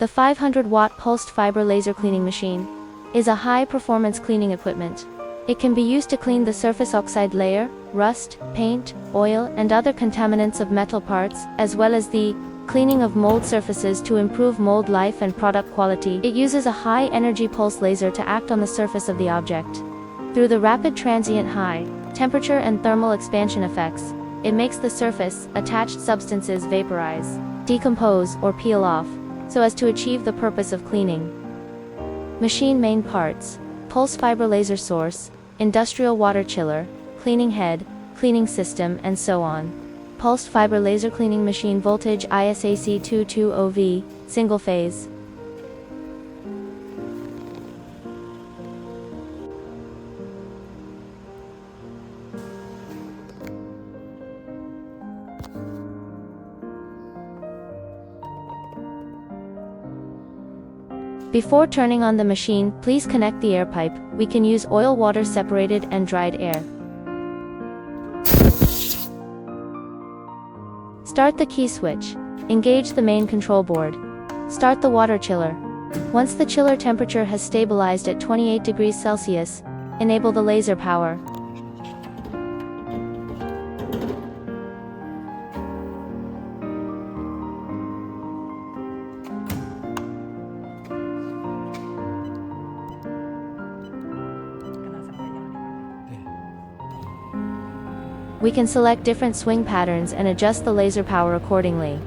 The 500-watt pulsed fiber laser cleaning machine is a high-performance cleaning equipment. It can be used to clean the surface oxide layer, rust, paint, oil, and other contaminants of metal parts, as well as the cleaning of mold surfaces to improve mold life and product quality. It uses a high-energy pulse laser to act on the surface of the object. Through the rapid transient high temperature and thermal expansion effects, it makes the surface attached substances vaporize, decompose, or peel off, so as to achieve the purpose of cleaning. Machine main parts: pulse fiber laser source, industrial water chiller, cleaning head, cleaning system, and so on. Pulsed fiber laser cleaning machine voltage ISAC 220V, single phase. Before turning on the machine, please connect the air pipe. We can use oil water separated and dried air. Start the key switch. Engage the main control board. Start the water chiller. Once the chiller temperature has stabilized at 28 degrees Celsius, enable the laser power. We can select different swing patterns and adjust the laser power accordingly.